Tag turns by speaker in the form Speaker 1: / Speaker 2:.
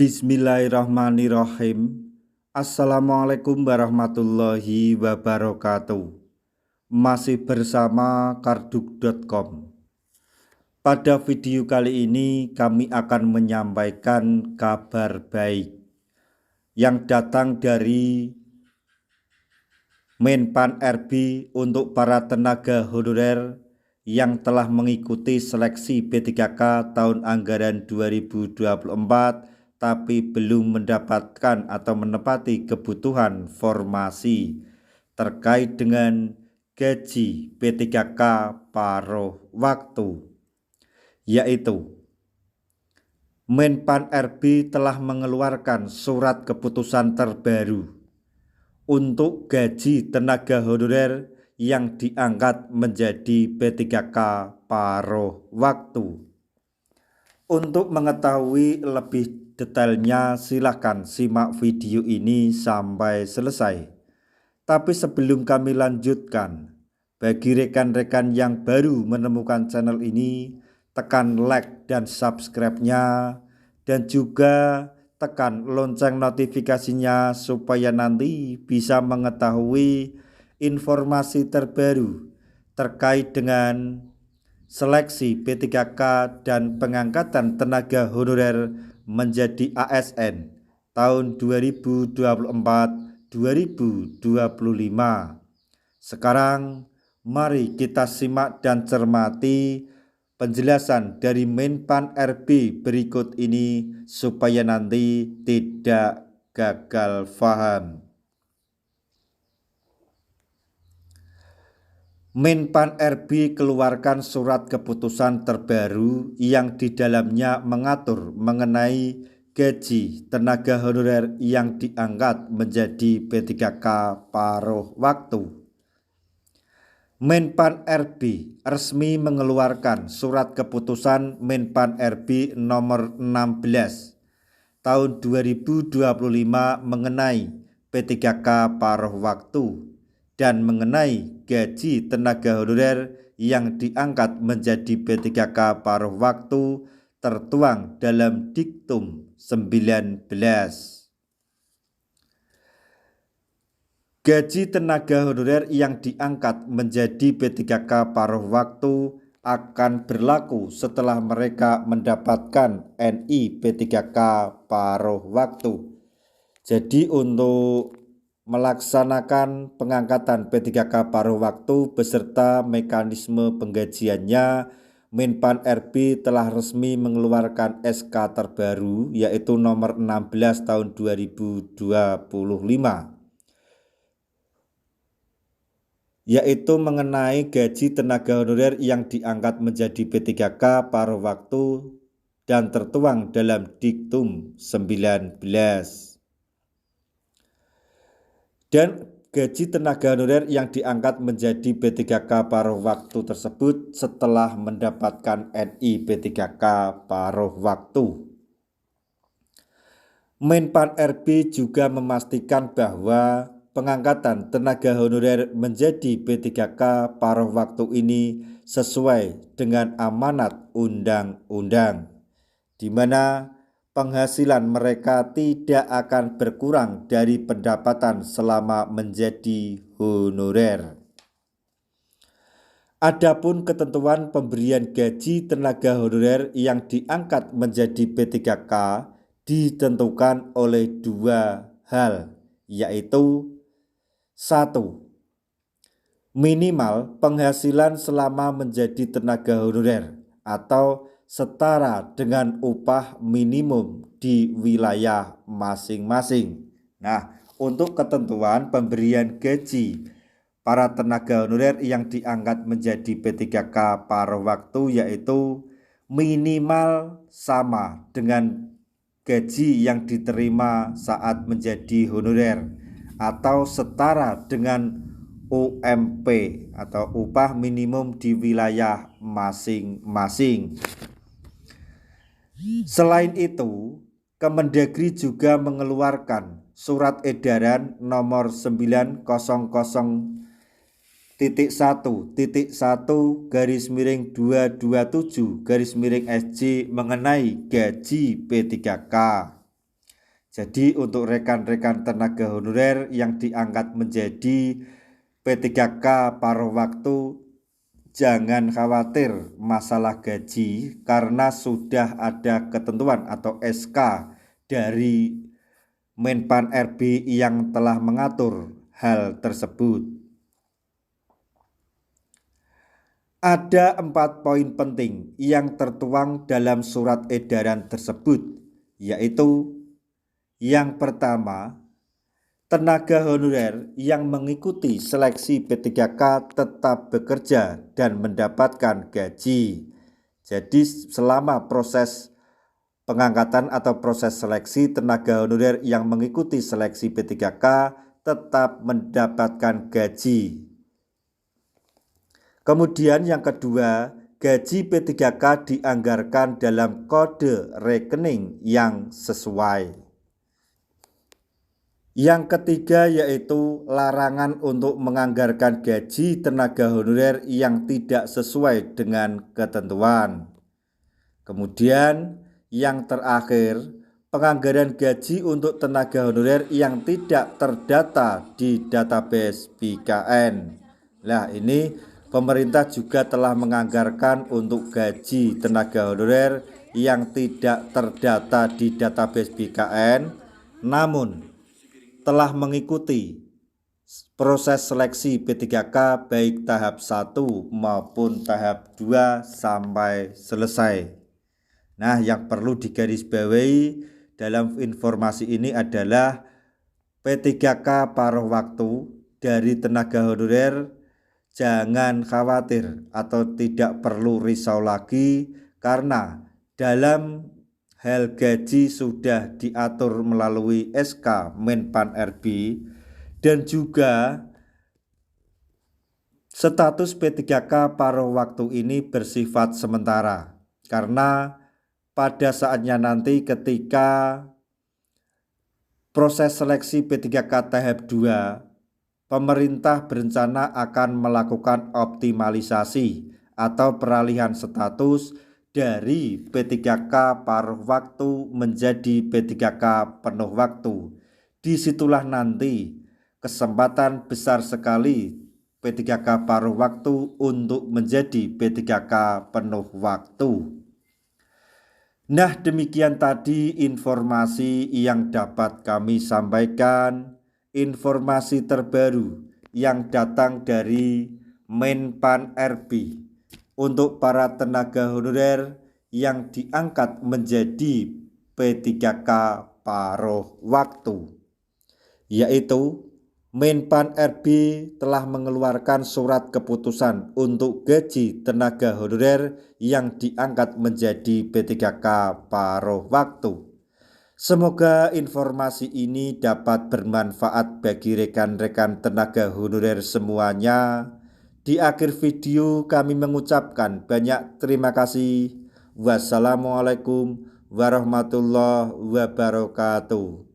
Speaker 1: Bismillahirrahmanirrahim. Assalamualaikum warahmatullahi wabarakatuh. Masih bersama karduk.com. Pada video kali ini kami akan menyampaikan kabar baik yang datang dari Menpan RB untuk para tenaga honorer yang telah mengikuti seleksi P3K tahun anggaran 2024 tapi belum mendapatkan atau menepati kebutuhan formasi terkait dengan gaji P3K paruh waktu, yaitu Menpan RB telah mengeluarkan surat keputusan terbaru untuk gaji tenaga honorer yang diangkat menjadi P3K paruh waktu. Untuk mengetahui lebih detailnya silakan simak video ini sampai selesai. Tapi sebelum kami lanjutkan, bagi rekan-rekan yang baru menemukan channel ini, tekan like dan subscribe-nya, dan juga tekan lonceng notifikasinya supaya nanti bisa mengetahui informasi terbaru terkait dengan seleksi P3K dan pengangkatan tenaga honorer menjadi ASN tahun 2024-2025. Sekarang mari kita simak dan cermati penjelasan dari Menpan RB berikut ini supaya nanti tidak gagal paham. Menpan RB keluarkan surat keputusan terbaru yang di dalamnya mengatur mengenai gaji tenaga honorer yang diangkat menjadi P3K paruh waktu. Menpan RB resmi mengeluarkan surat keputusan Menpan RB nomor 16 tahun 2025 mengenai P3K paruh waktu dan mengenai gaji tenaga honorer yang diangkat menjadi P3K paruh waktu tertuang dalam Diktum 19. Gaji tenaga honorer yang diangkat menjadi P3K paruh waktu akan berlaku setelah mereka mendapatkan NI P3K paruh waktu. Jadi untuk melaksanakan pengangkatan P3K paruh waktu beserta mekanisme penggajiannya, Menpan RB telah resmi mengeluarkan SK terbaru yaitu nomor 16 tahun 2025, yaitu mengenai gaji tenaga honorer yang diangkat menjadi P3K paruh waktu dan tertuang dalam Diktum 19. Dan gaji tenaga honorer yang diangkat menjadi P3K paruh waktu tersebut setelah mendapatkan NI P3K paruh waktu. Menpan RB juga memastikan bahwa pengangkatan tenaga honorer menjadi P3K paruh waktu ini sesuai dengan amanat undang-undang, di mana penghasilan mereka tidak akan berkurang dari pendapatan selama menjadi honorer. Adapun ketentuan pemberian gaji tenaga honorer yang diangkat menjadi P3K ditentukan oleh dua hal, yaitu 1. Minimal penghasilan selama menjadi tenaga honorer atau setara dengan upah minimum di wilayah masing-masing. Nah, untuk ketentuan pemberian gaji para tenaga honorer yang diangkat menjadi P3K paruh waktu yaitu minimal sama dengan gaji yang diterima saat menjadi honorer atau setara dengan UMP atau upah minimum di wilayah masing-masing. Selain itu, Kemendagri juga mengeluarkan surat edaran nomor 900.1.1/227/SJ mengenai gaji P3K. Jadi untuk rekan-rekan tenaga honorer yang diangkat menjadi P3K paruh waktu, jangan khawatir masalah gaji karena sudah ada ketentuan atau SK dari Menpan RB yang telah mengatur hal tersebut. Ada 4 poin penting yang tertuang dalam surat edaran tersebut, yaitu yang pertama, tenaga honorer yang mengikuti seleksi P3K tetap bekerja dan mendapatkan gaji. Jadi selama proses pengangkatan atau proses seleksi, tenaga honorer yang mengikuti seleksi P3K tetap mendapatkan gaji. Kemudian yang kedua, gaji P3K dianggarkan dalam kode rekening yang sesuai. Yang ketiga yaitu larangan untuk menganggarkan gaji tenaga honorer yang tidak sesuai dengan ketentuan. Kemudian yang terakhir, penganggaran gaji untuk tenaga honorer yang tidak terdata di database BKN. Nah, ini pemerintah juga telah menganggarkan untuk gaji tenaga honorer yang tidak terdata di database BKN, namun telah mengikuti proses seleksi P3K baik tahap 1 maupun tahap 2 sampai selesai. Nah, yang perlu digarisbawahi dalam informasi ini adalah P3K paruh waktu dari tenaga honorer jangan khawatir atau tidak perlu risau lagi karena dalam hal gaji sudah diatur melalui SK Menpan RB dan juga status P3K paruh waktu ini bersifat sementara karena pada saatnya nanti ketika proses seleksi P3K tahap 2, pemerintah berencana akan melakukan optimalisasi atau peralihan status dari P3K paruh waktu menjadi P3K penuh waktu. Disitulah nanti kesempatan besar sekali P3K paruh waktu untuk menjadi P3K penuh waktu. Nah, demikian tadi informasi yang dapat kami sampaikan, informasi terbaru yang datang dari Menpan RB untuk para tenaga honorer yang diangkat menjadi P3K paruh waktu, yaitu Menpan RB telah mengeluarkan surat keputusan untuk gaji tenaga honorer yang diangkat menjadi P3K paruh waktu. Semoga informasi ini dapat bermanfaat bagi rekan-rekan tenaga honorer semuanya. Di akhir video kami mengucapkan banyak terima kasih. Wassalamualaikum warahmatullahi wabarakatuh.